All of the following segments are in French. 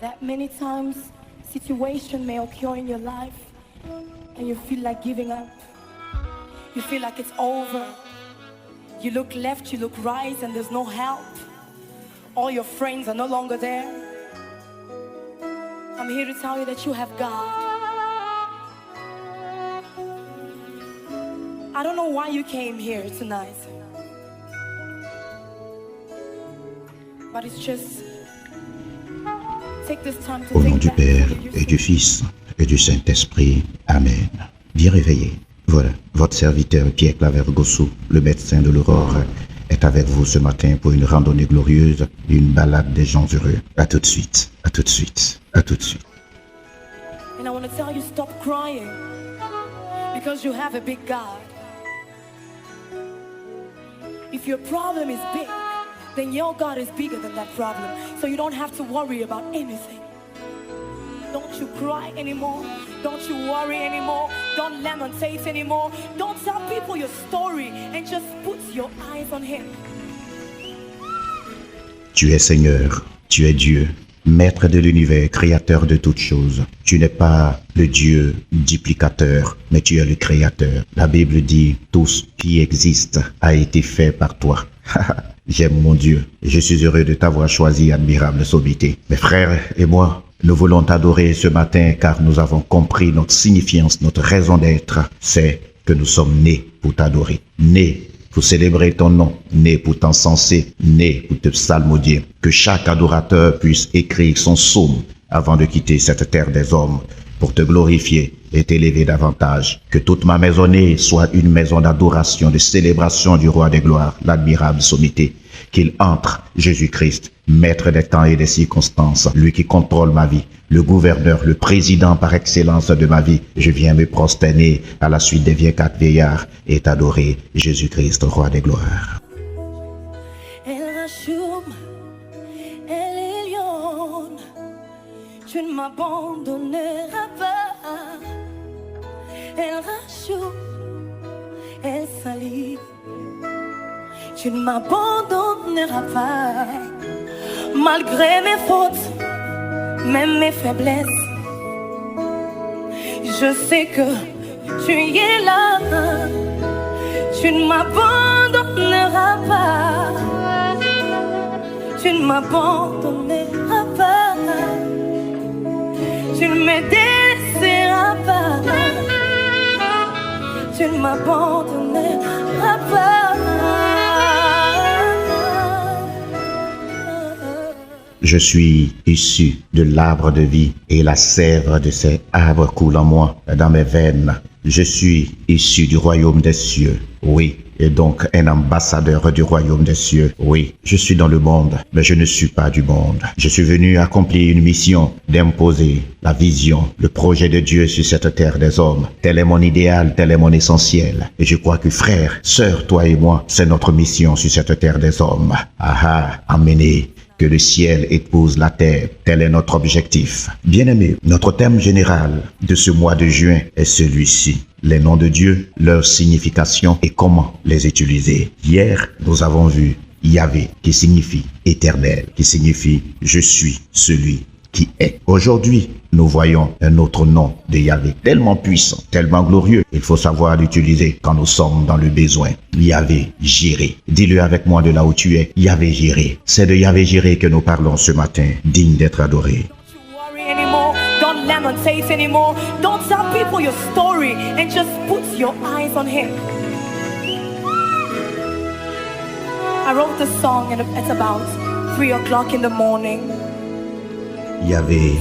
That many times situation may occur in your life and you feel like giving up. You feel like it's over. You look left, you look right, and there's no help. All your friends are no longer there. I'm here to tell you that you have God. I don't know why you came here tonight, but it's just take this time to Au nom think du back Père to your et du Fils et du Saint-Esprit. Amen. Bien réveillé. Voilà, votre serviteur Pierre Claver Gossou, le médecin de l'Aurore, est avec vous ce matin pour une randonnée glorieuse, une balade des gens heureux. À tout de suite, à tout de suite, à tout de suite. And I want to tell you, stop crying, because you have a big God. If your problem is big, then your God is bigger than that problem. So you don't have to worry about anything. Don't you cry anymore. Don't you worry anymore. Don't lamentate anymore. Don't tell people your story, and just put your eyes on Him. Tu es Seigneur, tu es Dieu, Maître de l'univers, créateur de toutes choses. Tu n'es pas le Dieu duplicateur, mais tu es le créateur. La Bible dit, tout ce qui existe a été fait par toi. J'aime mon Dieu. Je suis heureux de t'avoir choisi, admirable sommité. Mes frères et moi, nous voulons t'adorer ce matin car nous avons compris notre signifiance, notre raison d'être. C'est que nous sommes nés pour t'adorer, nés pour célébrer ton nom, nés pour t'encenser, nés pour te psalmodier. Que chaque adorateur puisse écrire son psaume avant de quitter cette terre des hommes pour te glorifier et t'élever davantage. Que toute ma maisonnée soit une maison d'adoration, de célébration du roi des gloires, l'admirable sommité. Qu'il entre, Jésus-Christ, maître des temps et des circonstances, lui qui contrôle ma vie, le gouverneur, le président par excellence de ma vie. Je viens me prosterner à la suite des vieux quatre vieillards et t'adorer, Jésus-Christ, roi des gloires. Tu ne m'abandonneras pas. El Rachou, El Sali, tu ne m'abandonneras pas. Malgré mes fautes, même mes faiblesses, je sais que tu y es là. Tu ne m'abandonneras pas. Tu ne m'abandonneras pas. Tu ne me délaisseras pas. Tu ne m'abandonneras pas. Je suis issu de l'arbre de vie et la sève de cet arbre coule en moi, dans mes veines. Je suis issu du royaume des cieux, oui, et donc un ambassadeur du royaume des cieux. Oui, je suis dans le monde, mais je ne suis pas du monde. Je suis venu accomplir une mission d'imposer la vision, le projet de Dieu sur cette terre des hommes. Tel est mon idéal, tel est mon essentiel. Et je crois que frère, sœur, toi et moi, c'est notre mission sur cette terre des hommes. Amenez que le ciel épouse la terre, tel est notre objectif. Bien-aimés, notre thème général de ce mois de juin est celui-ci. Les noms de Dieu, leur signification et comment les utiliser. Hier, nous avons vu Yahvé, qui signifie éternel, qui signifie je suis celui qui est. Aujourd'hui, nous voyons un autre nom de Yahvé, tellement puissant, tellement glorieux. Il faut savoir l'utiliser quand nous sommes dans le besoin. Yahvé Jiré. Dis-le avec moi de là où tu es. Yahvé Jiré. C'est de Yahvé Jiré que nous parlons ce matin, digne d'être adoré. Don't lamentate anymore. Don't tell people your story, and just put your eyes on Him. I wrote the song and it's about 3 o'clock in the morning. Yahvé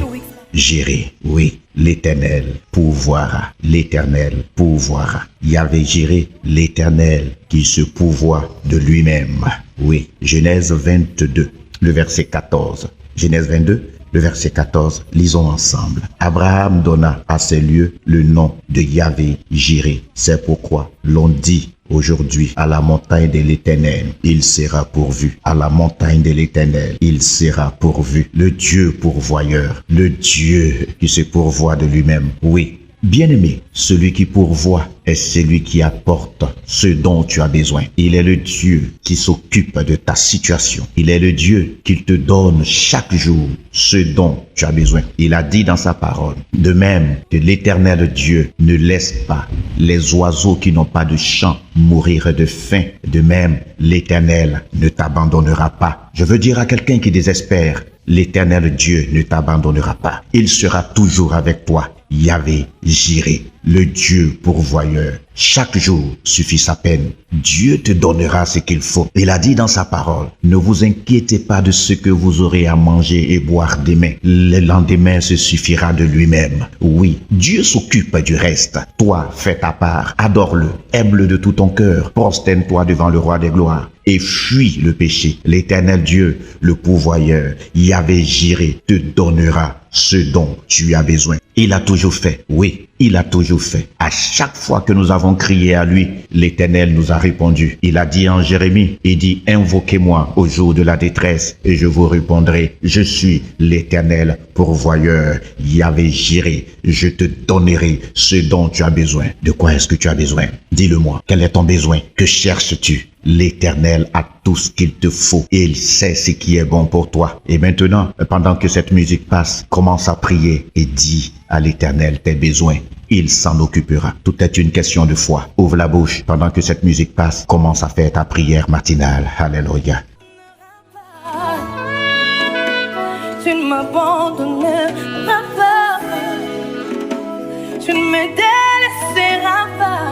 Jiré, oui, l'Éternel pourvoira, l'Éternel pourvoira. Yahvé Jiré, l'Éternel qui se pourvoit de lui-même. Oui, Genèse 22, le verset 14. Genèse 22, le verset 14, lisons ensemble. Abraham donna à ces lieux le nom de Yahvé Jiré. C'est pourquoi l'on dit aujourd'hui à la montagne de l'Éternel, il sera pourvu. À la montagne de l'Éternel, il sera pourvu. Le Dieu pourvoyeur, le Dieu qui se pourvoit de lui-même. Oui, Bien-aimé, celui qui pourvoit est celui qui apporte ce dont tu as besoin. Il est le Dieu qui s'occupe de ta situation. Il est le Dieu qui te donne chaque jour ce dont tu as besoin. Il a dit dans sa parole, de même que l'Éternel Dieu ne laisse pas les oiseaux qui n'ont pas de chant mourir de faim, de même l'Éternel ne t'abandonnera pas. Je veux dire à quelqu'un qui désespère, l'Éternel Dieu ne t'abandonnera pas. Il sera toujours avec toi. Yahvé Jireh, le Dieu pourvoyeur. Chaque jour suffit sa peine. Dieu te donnera ce qu'il faut. Il a dit dans sa parole, ne vous inquiétez pas de ce que vous aurez à manger et boire demain. Le lendemain se suffira de lui-même. Oui, Dieu s'occupe du reste. Toi, fais ta part. Adore-le. Aime-le de tout ton cœur. Prosterne-toi devant le roi des gloires et fuis le péché. L'Éternel Dieu, le pourvoyeur, Yahvé Jireh, te donnera ce dont tu as besoin. Il a toujours fait. Oui, il a toujours fait. À chaque fois que nous avons crié à lui, l'Éternel nous a répondu. Il a dit en Jérémie, il dit, invoquez-moi au jour de la détresse et je vous répondrai. Je suis l'Éternel pourvoyeur, Yahvé Jireh. Je te donnerai ce dont tu as besoin. De quoi est-ce que tu as besoin? Dis-le-moi. Quel est ton besoin? Que cherches-tu? L'Éternel a tout ce qu'il te faut et il sait ce qui est bon pour toi. Et maintenant, pendant que cette musique passe, commence à prier et dis à l'Éternel tes besoins. Il s'en occupera. Tout est une question de foi. Ouvre la bouche pendant que cette musique passe. Commence à faire ta prière matinale. Alléluia. Tu ne m'abandonneras pas. Tu ne me délaisseras pas.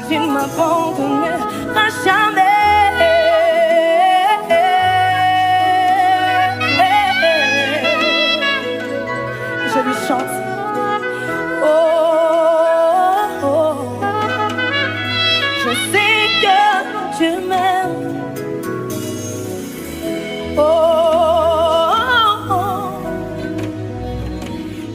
Tu ne m'abandonneras jamais. Je lui chante. Oh, oh. Je sais que tu m'aimes. Oh, oh.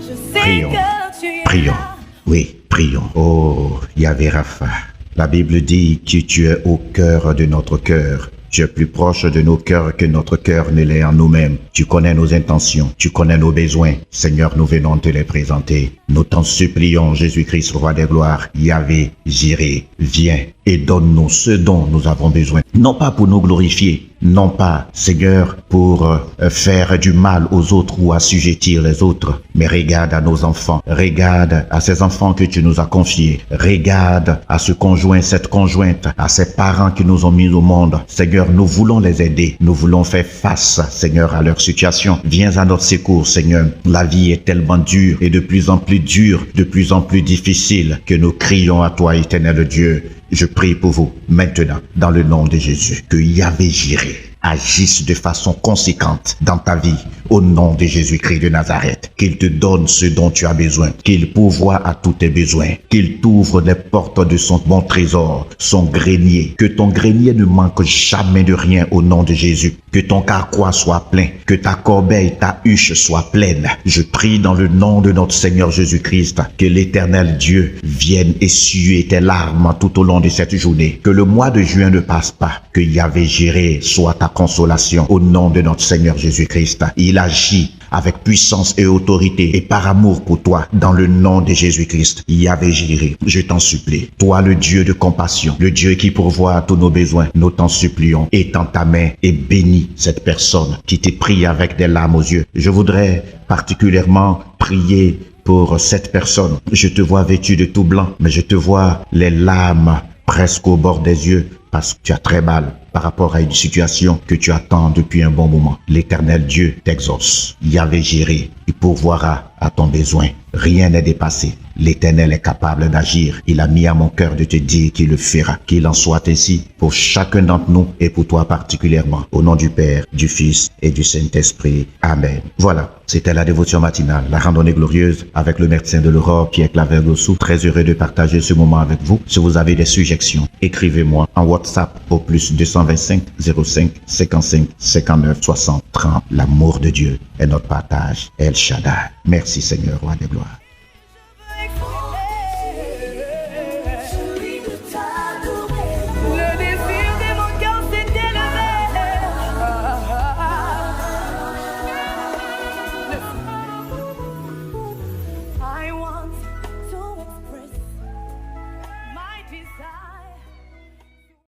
Je sais Prions. que tu es Prions. là. Oui, prions. Oh, Yahvé Rapha. La Bible dit que tu es au cœur de notre cœur. Tu es plus proche de nos cœurs que notre cœur ne l'est en nous-mêmes. Tu connais nos intentions, tu connais nos besoins. Seigneur, nous venons te les présenter. Nous t'en supplions, Jésus-Christ, roi des gloires, Yahvé Jireh, viens et donne-nous ce dont nous avons besoin. Non pas pour nous glorifier, non pas, Seigneur, pour faire du mal aux autres ou assujettir les autres, mais regarde à nos enfants, regarde à ces enfants que tu nous as confiés, regarde à ce conjoint, cette conjointe, à ces parents qui nous ont mis au monde. Seigneur, nous voulons les aider, nous voulons faire face, Seigneur, à leur situation. Viens à notre secours, Seigneur. La vie est tellement dure et de plus en plus dure, de plus en plus difficile que nous crions à toi, éternel Dieu. Je prie pour vous maintenant, dans le nom de Jésus, que Yahvé Jireh agisse de façon conséquente dans ta vie, au nom de Jésus-Christ de Nazareth. Qu'il te donne ce dont tu as besoin, qu'il pourvoie à tous tes besoins, qu'il t'ouvre les portes de son bon trésor, son grenier, que ton grenier ne manque jamais de rien au nom de Jésus, que ton carquois soit plein, que ta corbeille, ta huche soit pleine. Je prie dans le nom de notre Seigneur Jésus-Christ, que l'Éternel Dieu vienne essuyer tes larmes tout au long de cette journée, que le mois de juin ne passe pas, que Yahvé Jireh soit ta consolation au nom de notre Seigneur Jésus-Christ. Il agit avec puissance et autorité et par amour pour toi dans le nom de Jésus-Christ. Yahvé Jireh, je t'en supplie. Toi le Dieu de compassion, le Dieu qui pourvoit à tous nos besoins, nous t'en supplions. Étends ta main et bénis cette personne qui te prie avec des larmes aux yeux. Je voudrais particulièrement prier pour cette personne. Je te vois vêtu de tout blanc, mais je te vois les larmes presque au bord des yeux parce que tu as très mal par rapport à une situation que tu attends depuis un bon moment. L'Éternel Dieu t'exauce. Yahvé Jireh, il pourvoira à ton besoin. Rien n'est dépassé. L'Éternel est capable d'agir. Il a mis à mon cœur de te dire qu'il le fera. Qu'il en soit ainsi pour chacun d'entre nous et pour toi particulièrement. Au nom du Père, du Fils et du Saint-Esprit. Amen. Voilà, c'était la dévotion matinale, la randonnée glorieuse avec le médecin de l'Europe, Pierre Claver Gossou. Très heureux de partager ce moment avec vous. Si vous avez des suggestions, écrivez-moi en WhatsApp au plus 225 05 55 59 60 30. L'amour de Dieu est notre partage. El Shaddai. Merci Seigneur, roi des gloires.